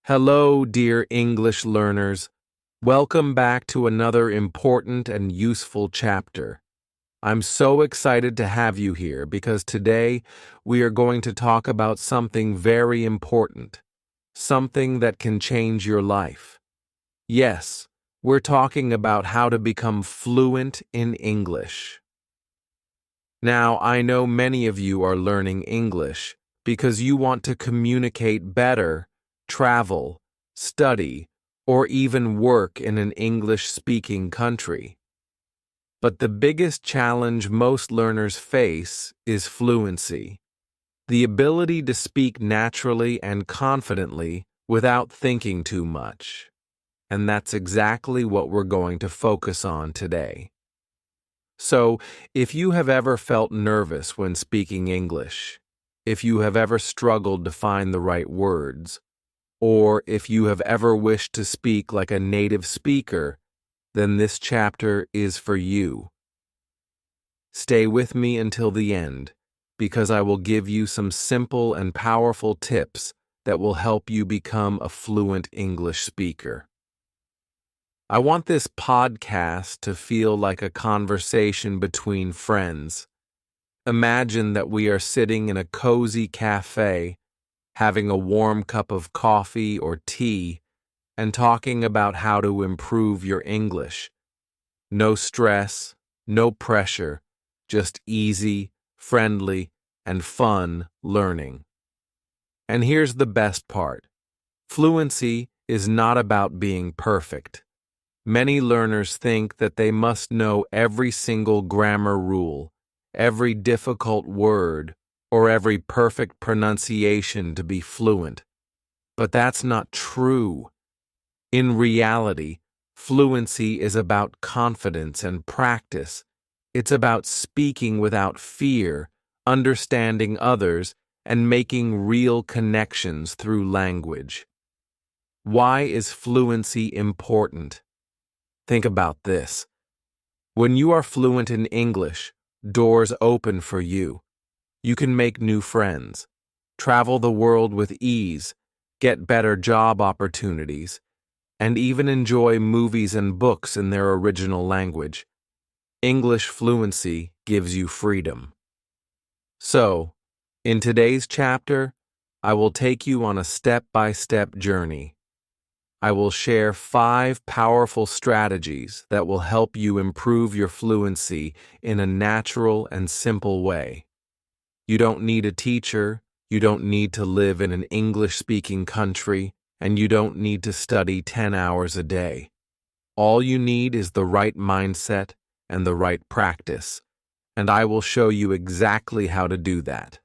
Hello, dear English learners. Welcome back to another important and useful chapter. I'm so excited to have you here because today we are going to talk about something very important, something that can change your life. Yes, we're talking about how to become fluent in English. Now, I know many of you are learning English because you want to communicate better, travel, study, or even work in an English-speaking country. But the biggest challenge most learners face is fluency, the ability to speak naturally and confidently without thinking too much. And that's exactly what we're going to focus on today. So, if you have ever felt nervous when speaking English, if you have ever struggled to find the right words, or if you have ever wished to speak like a native speaker, then this chapter is for you. Stay with me until the end, because I will give you some simple and powerful tips that will help you become a fluent English speaker. I want this podcast to feel like a conversation between friends. Imagine that we are sitting in a cozy cafe, having a warm cup of coffee or tea, and talking about how to improve your English. No stress, no pressure, just easy, friendly, and fun learning. And here's the best part. Fluency is not about being perfect. Many learners think that they must know every single grammar rule, every difficult word, or every perfect pronunciation to be fluent. But that's not true. In reality, fluency is about confidence and practice. It's about speaking without fear, understanding others, and making real connections through language. Why is fluency important? Think about this. When you are fluent in English, doors open for you. You can make new friends, travel the world with ease, get better job opportunities, and even enjoy movies and books in their original language. English fluency gives you freedom. So, in today's chapter, I will take you on a step-by-step journey. I will share 5 powerful strategies that will help you improve your fluency in a natural and simple way. You don't need a teacher, you don't need to live in an English-speaking country, and you don't need to study 10 hours a day. All you need is the right mindset and the right practice, and I will show you exactly how to do that.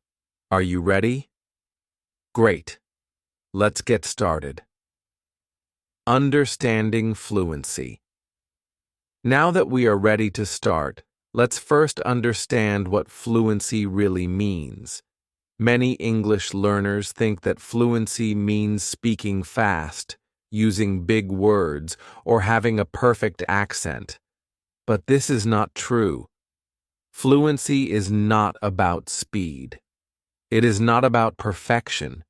Are you ready? Great. Let's get started. Understanding fluency. Now that we are ready to start, let's first understand what fluency really means. Many English learners think that fluency means speaking fast, using big words, or having a perfect accent. But this is not true. Fluency is not about speed. It is not about perfection.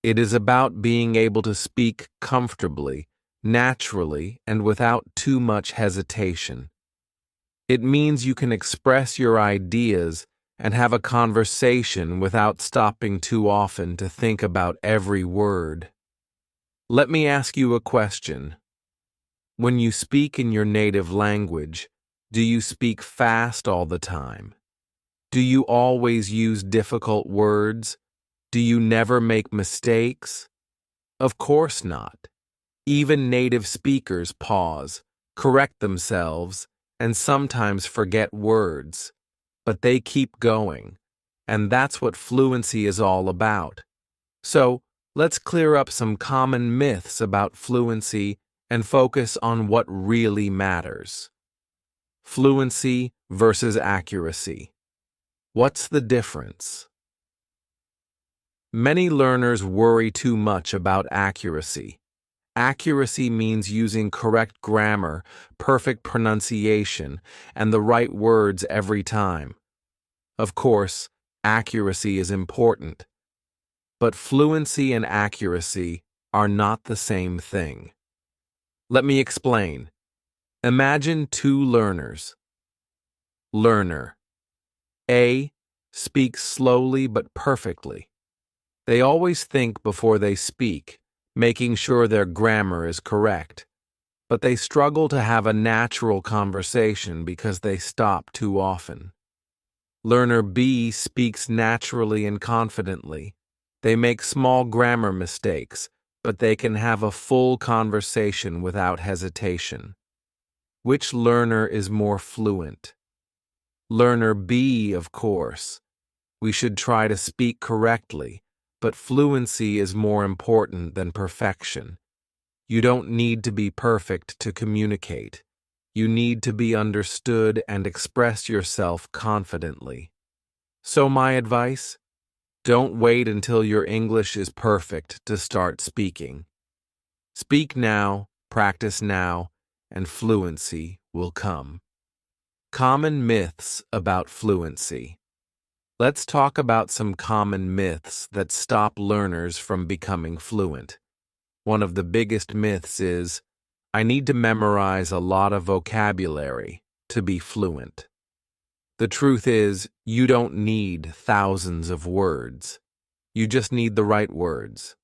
It is about being able to speak comfortably, naturally, and without too much hesitation. It means you can express your ideas and have a conversation without stopping too often to think about every word. Let me ask you a question. When you speak in your native language, do you speak fast all the time? Do you always use difficult words? Do you never make mistakes? Of course not. Even native speakers pause, correct themselves, and sometimes forget words. But they keep going, and that's what fluency is all about. So, let's clear up some common myths about fluency and focus on what really matters. Fluency versus accuracy. What's the difference? Many learners worry too much about accuracy. Accuracy means using correct grammar, perfect pronunciation, and the right words every time. Of course, accuracy is important. But fluency and accuracy are not the same thing. Let me explain. Imagine two learners. Learner A speaks slowly but perfectly. They always think before they speak, making sure their grammar is correct. But they struggle to have a natural conversation because they stop too often. Learner B speaks naturally and confidently. They make small grammar mistakes, but they can have a full conversation without hesitation. Which learner is more fluent? Learner B, of course. We should try to speak correctly, but fluency is more important than perfection. You don't need to be perfect to communicate. You need to be understood and express yourself confidently. So my advice? Don't wait until your English is perfect to start speaking. Speak now, practice now, and fluency will come. Common myths about fluency. Let's talk about some common myths that stop learners from becoming fluent. One of the biggest myths is, I need to memorize a lot of vocabulary to be fluent. The truth is, you don't need thousands of words. You just need the right words.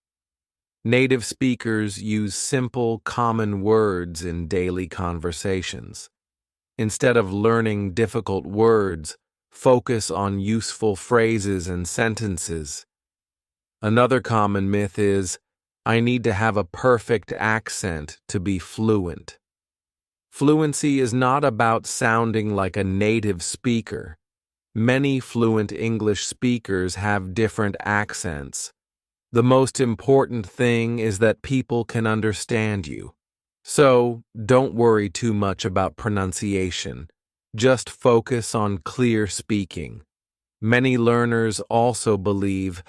Native speakers use simple, common words in daily conversations. Instead of learning difficult words, focus on useful phrases and sentences. Another common myth is, I need to have a perfect accent to be fluent. Fluency is not about sounding like a native speaker. Many fluent English speakers have different accents. The most important thing is that people can understand you. So, don't worry too much about pronunciation. Just focus on clear speaking. Many learners also believe,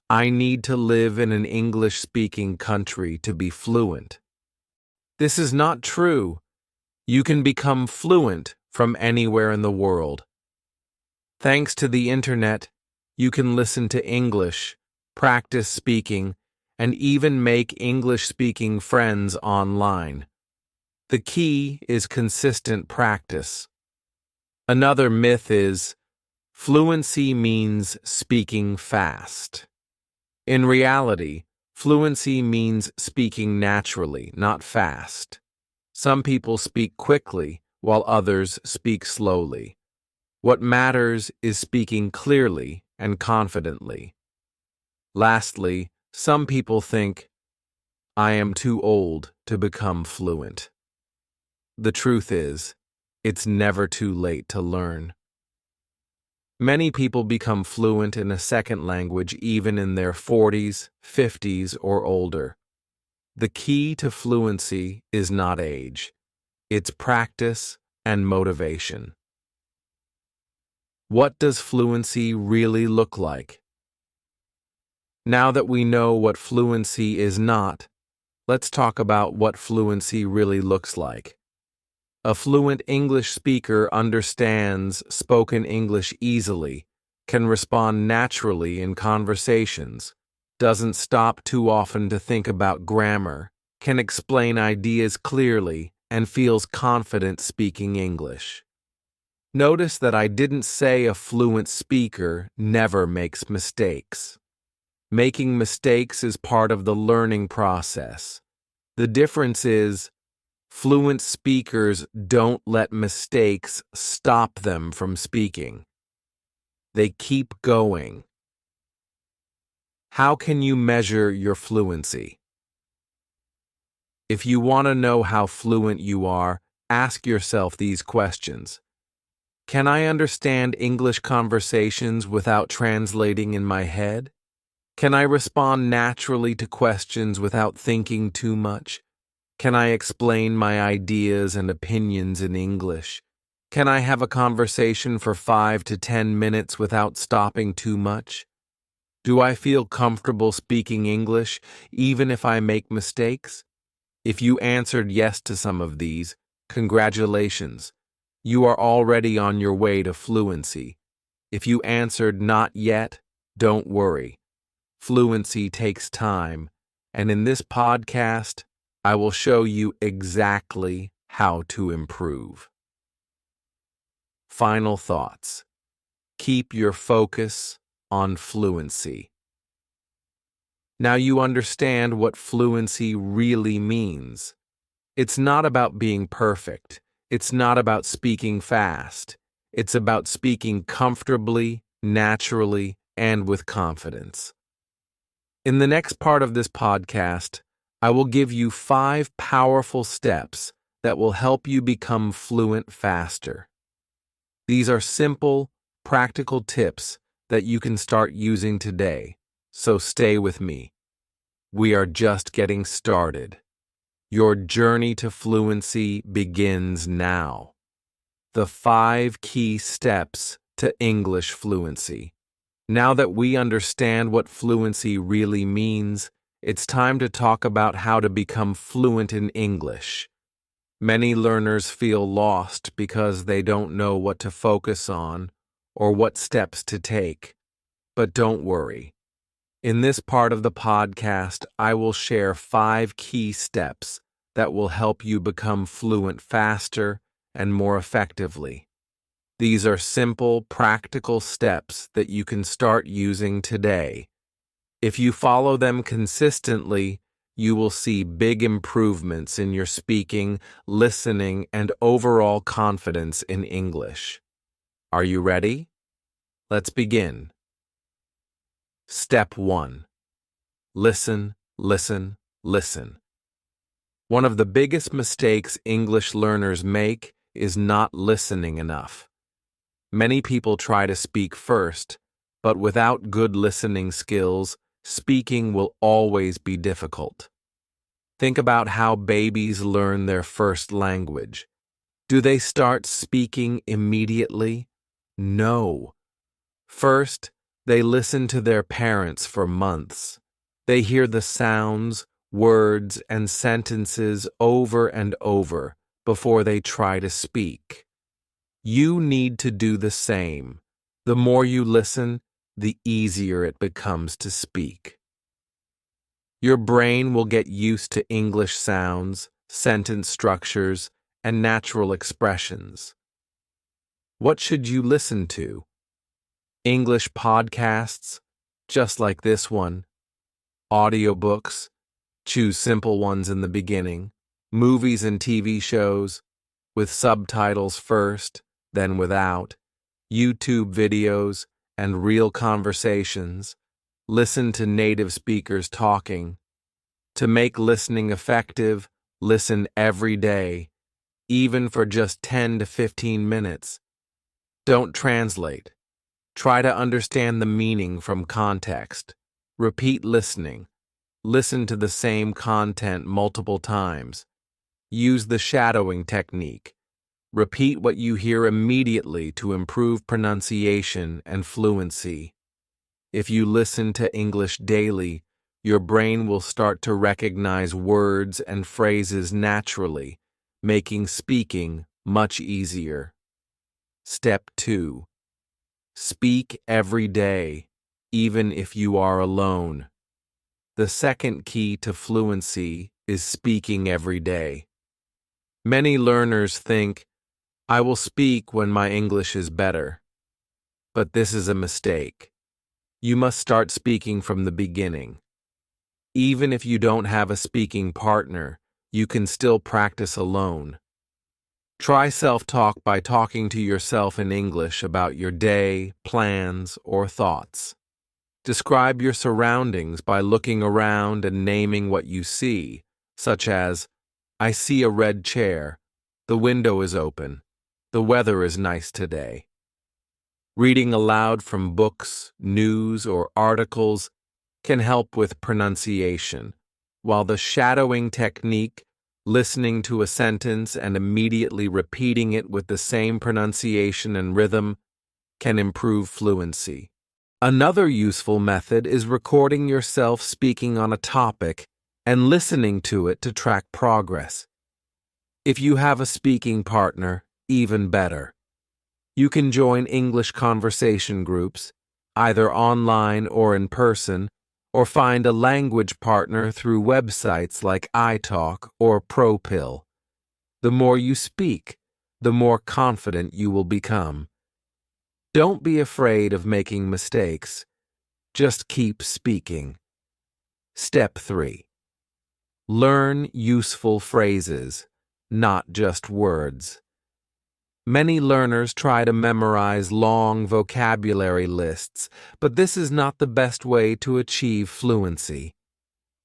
I need to live in an English-speaking country to be fluent. This is not true. You can become fluent from anywhere in the world. Thanks to the internet, you can listen to English, practice speaking, and even make English-speaking friends online. The key is consistent practice. Another myth is, fluency means speaking fast. In reality, fluency means speaking naturally, not fast. Some people speak quickly, while others speak slowly. What matters is speaking clearly and confidently. Lastly, some people think, I am too old to become fluent. The truth is, it's never too late to learn. Many people become fluent in a second language even in their 40s, 50s, or older. The key to fluency is not age. It's practice and motivation. What does fluency really look like? Now that we know what fluency is not, let's talk about what fluency really looks like. A fluent English speaker understands spoken English easily, can respond naturally in conversations, doesn't stop too often to think about grammar, can explain ideas clearly, and feels confident speaking English. Notice that I didn't say a fluent speaker never makes mistakes. Making mistakes is part of the learning process. The difference is, fluent speakers don't let mistakes stop them from speaking. They keep going. How can you measure your fluency? If you want to know how fluent you are, ask yourself these questions. Can I understand English conversations without translating in my head? Can I respond naturally to questions without thinking too much? Can I explain my ideas and opinions in English? Can I have a conversation for 5 to 10 minutes without stopping too much? Do I feel comfortable speaking English, even if I make mistakes? If you answered yes to some of these, congratulations. You are already on your way to fluency. If you answered not yet, don't worry. Fluency takes time, and in this podcast, I will show you exactly how to improve. Final thoughts. Keep your focus on fluency. Now you understand what fluency really means. It's not about being perfect. It's not about speaking fast. It's about speaking comfortably, naturally, and with confidence. In the next part of this podcast, I will give you 5 powerful steps that will help you become fluent faster. These are simple, practical tips that you can start using today, so stay with me. We are just getting started. Your journey to fluency begins now. The 5 key steps to English fluency. Now that we understand what fluency really means, it's time to talk about how to become fluent in English. Many learners feel lost because they don't know what to focus on or what steps to take. But don't worry. In this part of the podcast, I will share 5 key steps that will help you become fluent faster and more effectively. These are simple, practical steps that you can start using today. If you follow them consistently, you will see big improvements in your speaking, listening, and overall confidence in English. Are you ready? Let's begin. Step 1. Listen, listen, listen. One of the biggest mistakes English learners make is not listening enough. Many people try to speak first, but without good listening skills, speaking will always be difficult. Think about how babies learn their first language. Do they start speaking immediately? No. First, they listen to their parents for months. They hear the sounds, words, and sentences over and over before they try to speak. You need to do the same. The more you listen, the easier it becomes to speak. Your brain will get used to English sounds, sentence structures, and natural expressions. What should you listen to? English podcasts, just like this one. Audiobooks, choose simple ones in the beginning. Movies and TV shows, with subtitles first, then without. YouTube videos and real conversations. Listen to native speakers talking. To make listening effective, listen every day, even for just 10 to 15 minutes. Don't translate. Try to understand the meaning from context. Repeat listening. Listen to the same content multiple times. Use the shadowing technique. Repeat what you hear immediately to improve pronunciation and fluency. If you listen to English daily, your brain will start to recognize words and phrases naturally, making speaking much easier. Step 2. Speak every day, even if you are alone. The second key to fluency is speaking every day. Many learners think, I will speak when my English is better. But this is a mistake. You must start speaking from the beginning. Even if you don't have a speaking partner, you can still practice alone. Try self-talk by talking to yourself in English about your day, plans, or thoughts. Describe your surroundings by looking around and naming what you see, such as, I see a red chair, the window is open, the weather is nice today. Reading aloud from books, news, or articles can help with pronunciation, while the shadowing technique, listening to a sentence and immediately repeating it with the same pronunciation and rhythm, can improve fluency. Another useful method is recording yourself speaking on a topic and listening to it to track progress. If you have a speaking partner, even better. You can join English conversation groups, either online or in person, or find a language partner through websites like iTalk or ProPill. The more you speak, the more confident you will become. Don't be afraid of making mistakes. Just keep speaking. Step 3. Learn useful phrases, not just words. Many learners try to memorize long vocabulary lists, but this is not the best way to achieve fluency.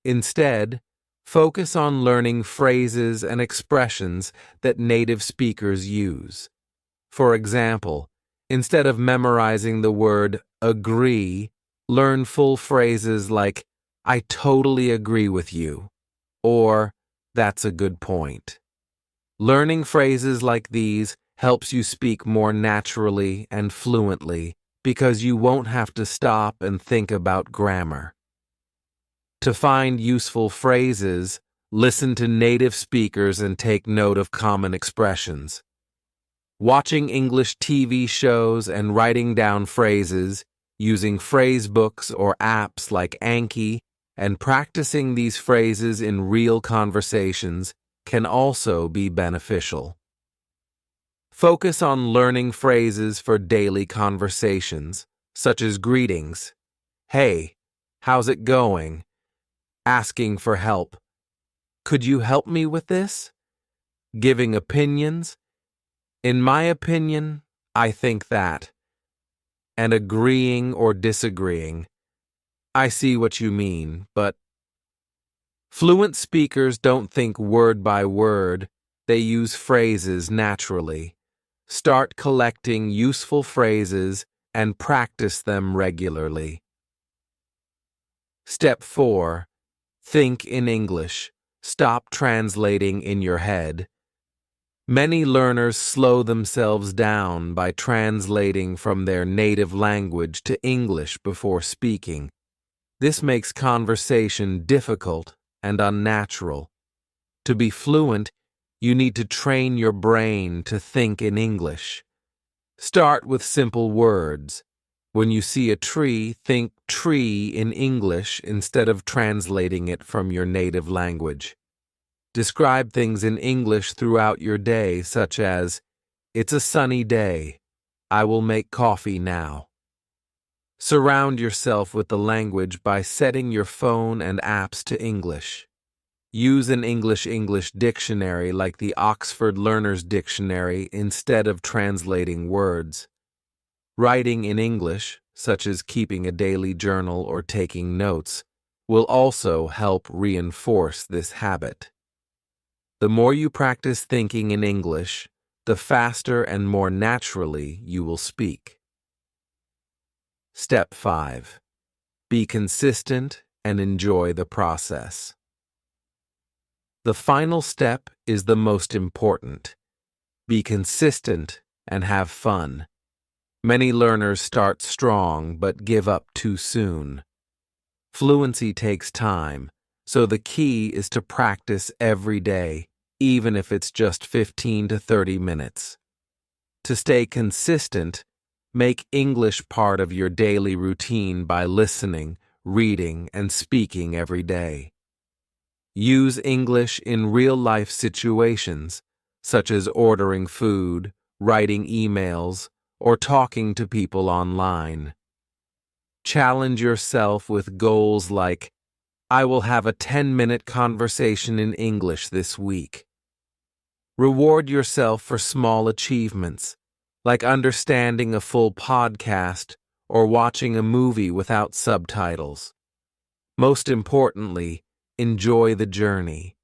Instead, focus on learning phrases and expressions that native speakers use. For example, instead of memorizing the word agree, learn full phrases like, I totally agree with you, or that's a good point. Learning phrases like these helps you speak more naturally and fluently because you won't have to stop and think about grammar. To find useful phrases, listen to native speakers and take note of common expressions. Watching English TV shows and writing down phrases, using phrase books or apps like Anki, and practicing these phrases in real conversations can also be beneficial. Focus on learning phrases for daily conversations, such as greetings. Hey, how's it going? Asking for help. Could you help me with this? Giving opinions. In my opinion, I think that. And agreeing or disagreeing. I see what you mean, but fluent speakers don't think word by word, they use phrases naturally. Start collecting useful phrases and practice them regularly. Step 4. Think in English. Stop translating in your head. Many learners slow themselves down by translating from their native language to English before speaking. This makes conversation difficult and unnatural. To be fluent, you need to train your brain to think in English. Start with simple words. When you see a tree, think tree in English instead of translating it from your native language. Describe things in English throughout your day, such as, it's a sunny day. I will make coffee now. Surround yourself with the language by setting your phone and apps to English. Use an English dictionary like the Oxford Learner's Dictionary instead of translating words. Writing in English, such as keeping a daily journal or taking notes, will also help reinforce this habit. The more you practice thinking in English, the faster and more naturally you will speak. Step 5. Be consistent and enjoy the process. The final step is the most important. Be consistent and have fun. Many learners start strong but give up too soon. Fluency takes time, so the key is to practice every day, even if it's just 15 to 30 minutes. To stay consistent, make English part of your daily routine by listening, reading, and speaking every day. Use English in real-life situations, such as ordering food, writing emails, or talking to people online. Challenge yourself with goals like, I will have a 10-minute conversation in English this week. Reward yourself for small achievements, like understanding a full podcast or watching a movie without subtitles. Most importantly, enjoy the journey.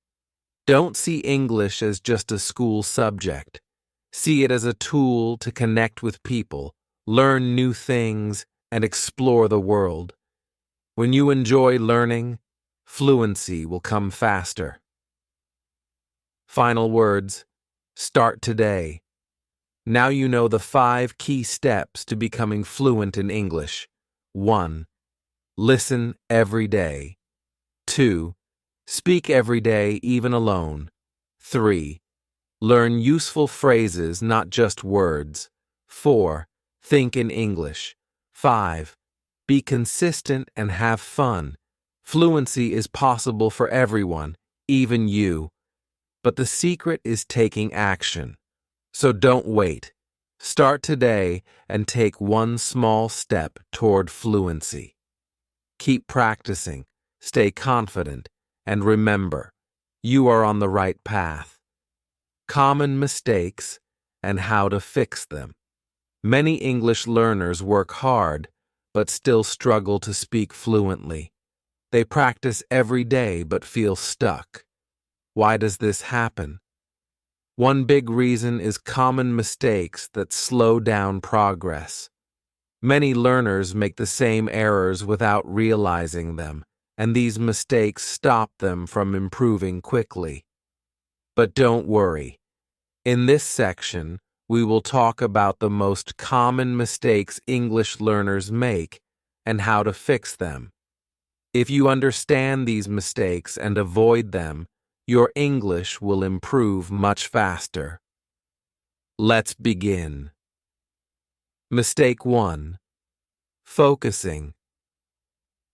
Don't see English as just a school subject. See it as a tool to connect with people, learn new things, and explore the world. When you enjoy learning, fluency will come faster. Final words. Start today. Now you know the 5 key steps to becoming fluent in English. 1. Listen every day. 2. Speak every day, even alone. 3. Learn useful phrases, not just words. 4. Think in English. 5. Be consistent and have fun. Fluency is possible for everyone, even you. But the secret is taking action. So don't wait. Start today and take one small step toward fluency. Keep practicing, stay confident, and remember, you are on the right path. Common mistakes and how to fix them. Many English learners work hard, but still struggle to speak fluently. They practice every day but feel stuck. Why does this happen? One big reason is common mistakes that slow down progress. Many learners make the same errors without realizing them, and these mistakes stop them from improving quickly. But don't worry. In this section, we will talk about the most common mistakes English learners make and how to fix them. If you understand these mistakes and avoid them, your English will improve much faster. Let's begin. Mistake 1. Focusing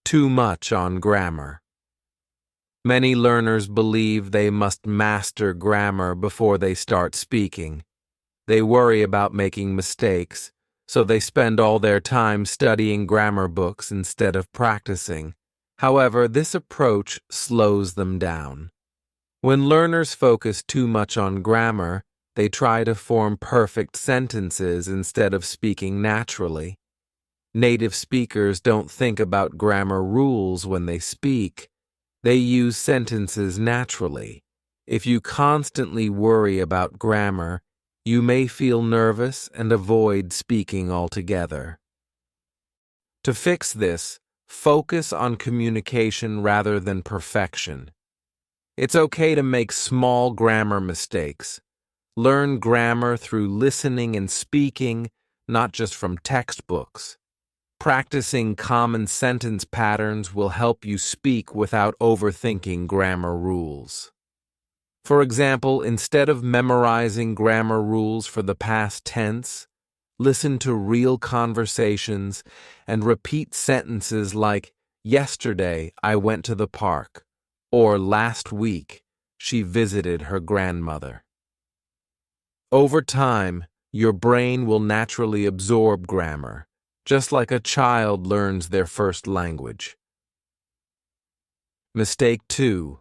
too much on grammar. Many learners believe they must master grammar before they start speaking. They worry about making mistakes, so they spend all their time studying grammar books instead of practicing. However, this approach slows them down. When learners focus too much on grammar, they try to form perfect sentences instead of speaking naturally. Native speakers don't think about grammar rules when they speak. They use sentences naturally. If you constantly worry about grammar, you may feel nervous and avoid speaking altogether. To fix this, focus on communication rather than perfection. It's okay to make small grammar mistakes. Learn grammar through listening and speaking, not just from textbooks. Practicing common sentence patterns will help you speak without overthinking grammar rules. For example, instead of memorizing grammar rules for the past tense, listen to real conversations and repeat sentences like, "Yesterday I went to the park," or "Last week she visited her grandmother." Over time, your brain will naturally absorb grammar, just like a child learns their first language. Mistake 2.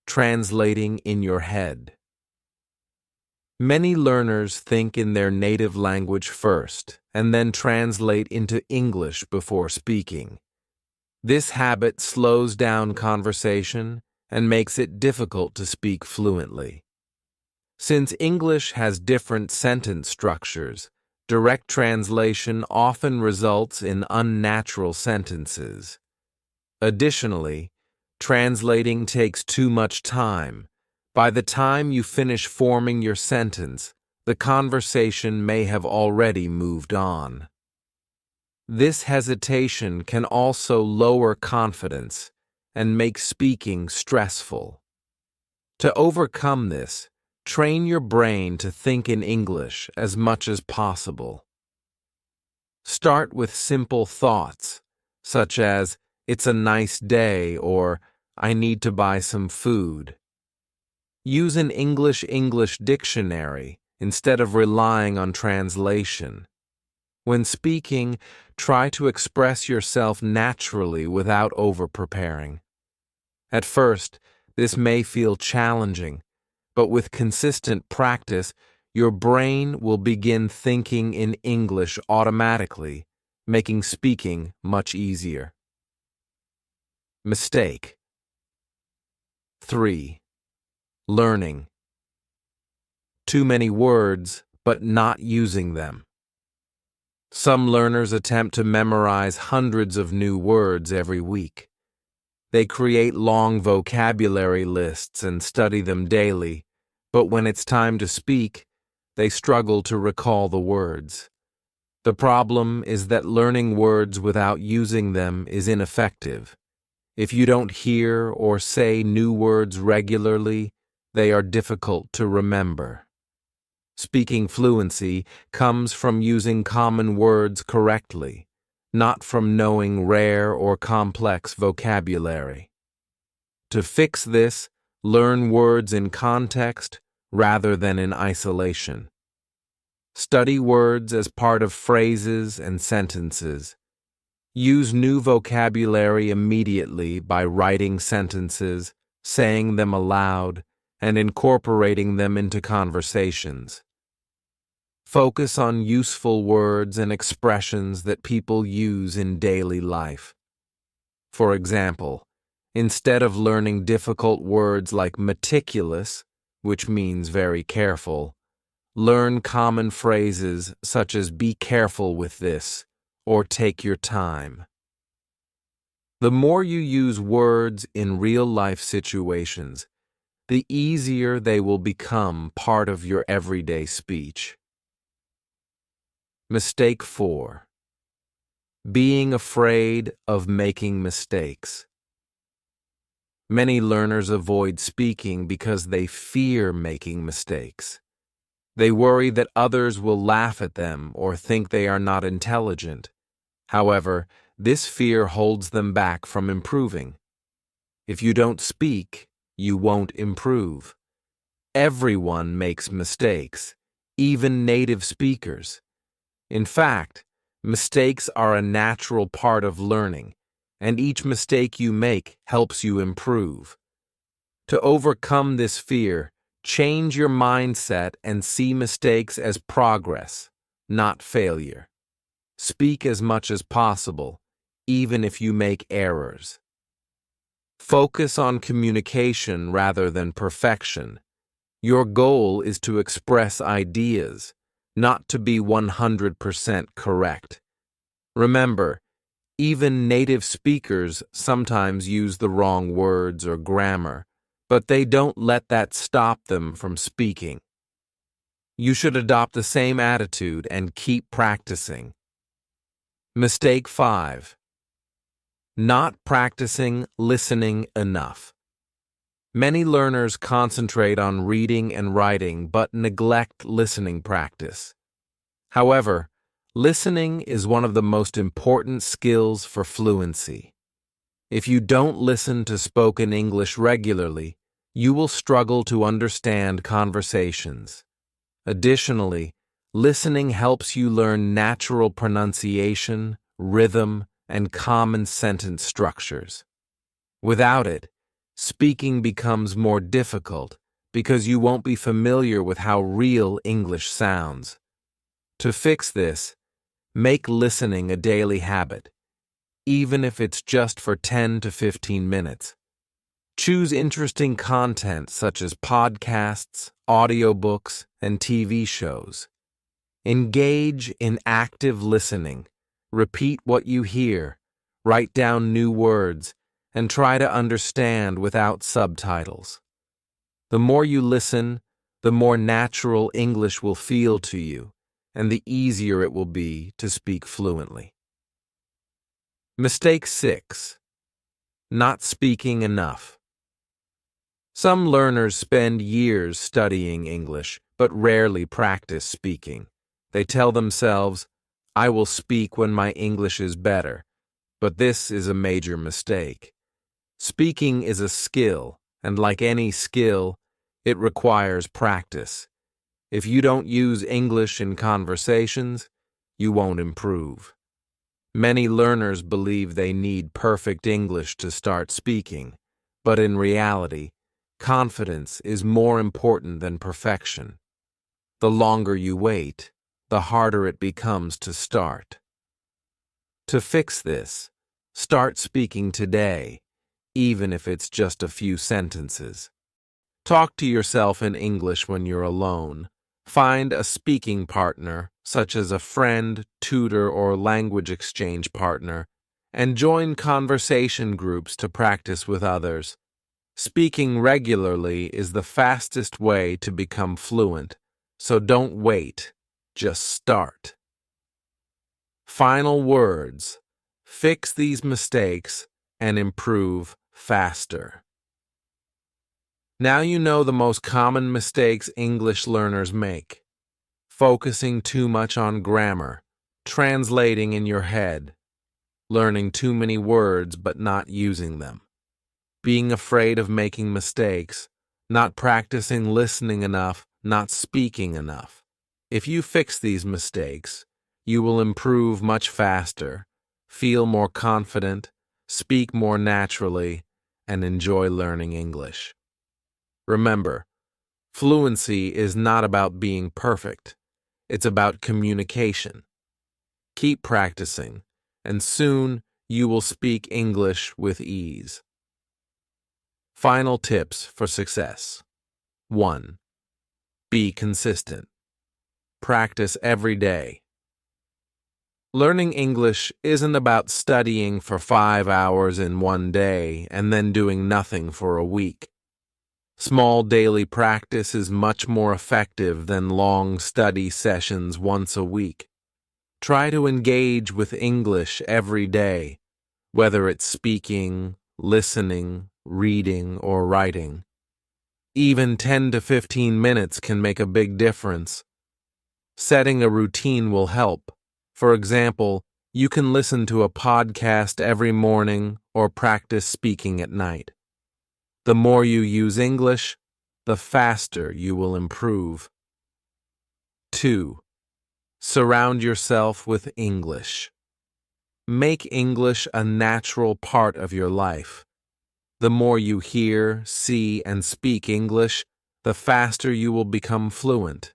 Translating in your head. Many learners think in their native language first, and then translate into English before speaking. This habit slows down conversation and makes it difficult to speak fluently. Since English has different sentence structures, direct translation often results in unnatural sentences. Additionally, translating takes too much time. By the time you finish forming your sentence, the conversation may have already moved on. This hesitation can also lower confidence and make speaking stressful. To overcome this, train your brain to think in English as much as possible. Start with simple thoughts, such as, "It's a nice day," or "I need to buy some food." Use an English dictionary instead of relying on translation. When speaking, try to express yourself naturally without over-preparing. At first, this may feel challenging, but with consistent practice, your brain will begin thinking in English automatically, making speaking much easier. Mistake 3. Learning too many words, but not using them. Some learners attempt to memorize hundreds of new words every week. They create long vocabulary lists and study them daily, but when it's time to speak, they struggle to recall the words. The problem is that learning words without using them is ineffective. If you don't hear or say new words regularly, they are difficult to remember. Speaking fluency comes from using common words correctly. not from knowing rare or complex vocabulary. To fix this, learn words in context rather than in isolation. Study words as part of phrases and sentences. Use new vocabulary immediately by writing sentences, saying them aloud, and incorporating them into conversations. Focus on useful words and expressions that people use in daily life. For example, instead of learning difficult words like meticulous, which means very careful, learn common phrases such as be careful with this or take your time. The more you use words in real-life situations, the easier they will become part of your everyday speech. Mistake 4. Being afraid of making mistakes. Many learners avoid speaking because they fear making mistakes. They worry that others will laugh at them or think they are not intelligent. However, this fear holds them back from improving. If you don't speak, you won't improve. Everyone makes mistakes, even native speakers. In fact, mistakes are a natural part of learning, and each mistake you make helps you improve. To overcome this fear, change your mindset and see mistakes as progress, not failure. Speak as much as possible, even if you make errors. Focus on communication rather than perfection. Your goal is to express ideas, not to be 100% correct. Remember, even native speakers sometimes use the wrong words or grammar, but they don't let that stop them from speaking. You should adopt the same attitude and keep practicing. Mistake 5. Not practicing listening enough. Many learners concentrate on reading and writing but neglect listening practice. However, listening is one of the most important skills for fluency. If you don't listen to spoken English regularly, you will struggle to understand conversations. Additionally, listening helps you learn natural pronunciation, rhythm, and common sentence structures. Without it, speaking becomes more difficult because you won't be familiar with how real English sounds. To fix this, make listening a daily habit, even if it's just for 10 to 15 minutes. Choose interesting content such as podcasts, audiobooks, and TV shows. Engage in active listening. Repeat what you hear, write down new words, and try to understand without subtitles. The more you listen, the more natural English will feel to you, and the easier it will be to speak fluently. Mistake 6. Not speaking enough. Some learners spend years studying English, but rarely practice speaking. They tell themselves, "I will speak when my English is better," but this is a major mistake. Speaking is a skill, and like any skill, it requires practice. If you don't use English in conversations, you won't improve. Many learners believe they need perfect English to start speaking, but in reality, confidence is more important than perfection. The longer you wait, the harder it becomes to start. To fix this, start speaking today, even if it's just a few sentences. Talk to yourself in English when you're alone. Find a speaking partner, such as a friend, tutor, or language exchange partner, and join conversation groups to practice with others. Speaking regularly is the fastest way to become fluent, so don't wait, just start. Final words. Fix these mistakes and improve faster. Now you know the most common mistakes English learners make. Focusing too much on grammar, translating in your head, learning too many words but not using them, being afraid of making mistakes, not practicing listening enough, not speaking enough. If you fix these mistakes, you will improve much faster, feel more confident, speak more naturally, and enjoy learning English. Remember, fluency is not about being perfect. It's about communication. Keep practicing, and soon you will speak English with ease. Final tips for success. 1. Be consistent. Practice every day. Learning English isn't about studying for 5 hours in one day and then doing nothing for a week. Small daily practice is much more effective than long study sessions once a week. Try to engage with English every day, whether it's speaking, listening, reading, or writing. Even 10 to 15 minutes can make a big difference. Setting a routine will help. For example, you can listen to a podcast every morning or practice speaking at night. The more you use English, the faster you will improve. 2. Surround yourself with English. Make English a natural part of your life. The more you hear, see, and speak English, the faster you will become fluent.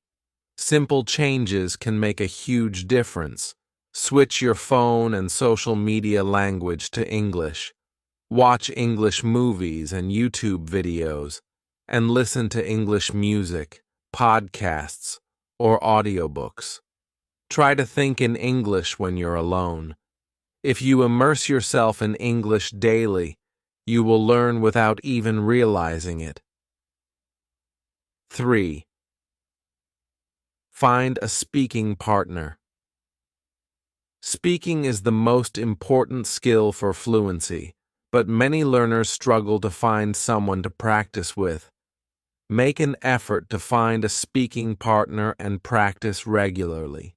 Simple changes can make a huge difference. Switch your phone and social media language to English. Watch English movies and YouTube videos, and listen to English music, podcasts, or audiobooks. Try to think in English when you're alone. If you immerse yourself in English daily, you will learn without even realizing it. 3. Find a speaking partner. Speaking is the most important skill for fluency, but many learners struggle to find someone to practice with. Make an effort to find a speaking partner and practice regularly.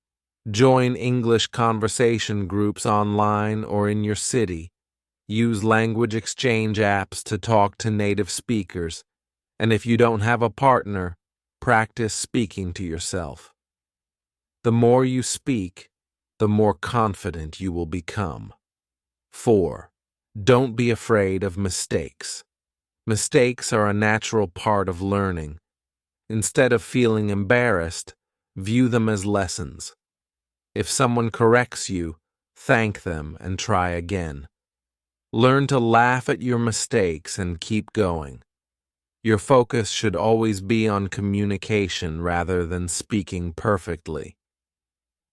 Join English conversation groups online or in your city. Use language exchange apps to talk to native speakers. And if you don't have a partner, practice speaking to yourself. The more you speak, the more confident you will become. 4. Don't be afraid of mistakes. Mistakes are a natural part of learning. Instead of feeling embarrassed, view them as lessons. If someone corrects you, thank them and try again. Learn to laugh at your mistakes and keep going. Your focus should always be on communication rather than speaking perfectly.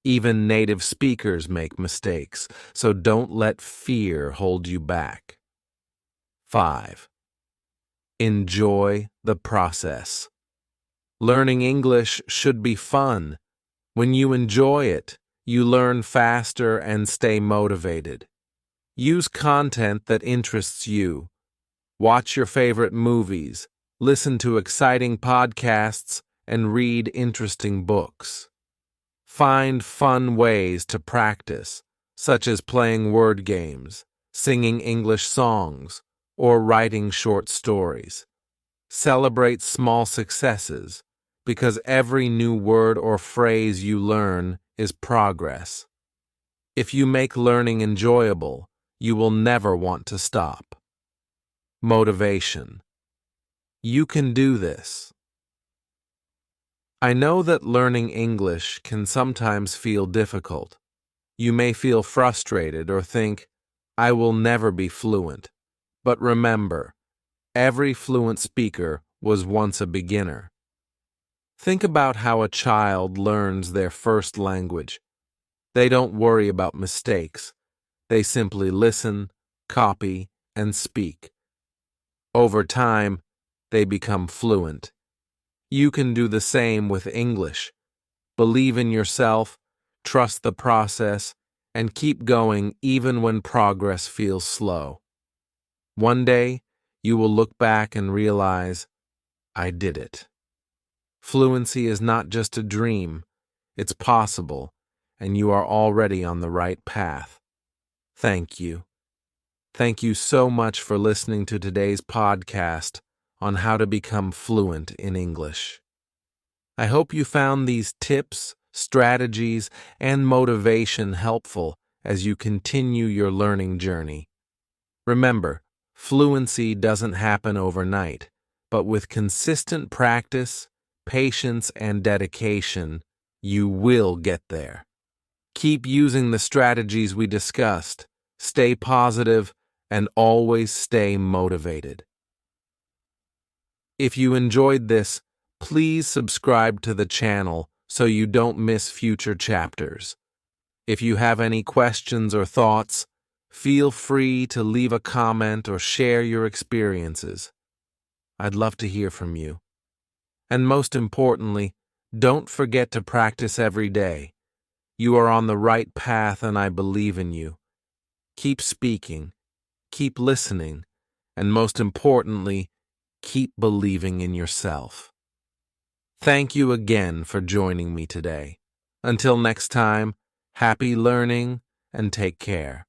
Even native speakers make mistakes, so don't let fear hold you back. 5. Enjoy the process. Learning English should be fun. When you enjoy it, you learn faster and stay motivated. Use content that interests you. Watch your favorite movies, listen to exciting podcasts, and read interesting books. Find fun ways to practice, such as playing word games, singing English songs, or writing short stories. Celebrate small successes, because every new word or phrase you learn is progress. If you make learning enjoyable, you will never want to stop. Motivation. You can do this. I know that learning English can sometimes feel difficult. You may feel frustrated or think, I will never be fluent. But remember, every fluent speaker was once a beginner. Think about how a child learns their first language. They don't worry about mistakes. They simply listen, copy, and speak. Over time, they become fluent. You can do the same with English. Believe in yourself, trust the process, and keep going even when progress feels slow. One day, you will look back and realize, I did it. Fluency is not just a dream, it's possible, and you are already on the right path. Thank you. Thank you so much for listening to today's podcast on how to become fluent in English. I hope you found these tips, strategies, and motivation helpful as you continue your learning journey. Remember, fluency doesn't happen overnight, but with consistent practice, patience, and dedication, you will get there. Keep using the strategies we discussed, stay positive, and always stay motivated. If you enjoyed this, please subscribe to the channel so you don't miss future chapters. If you have any questions or thoughts, feel free to leave a comment or share your experiences. I'd love to hear from you. And most importantly, don't forget to practice every day. You are on the right path and I believe in you. Keep speaking, keep listening, and most importantly, keep believing in yourself. Thank you again for joining me today. Until next time, happy learning and take care.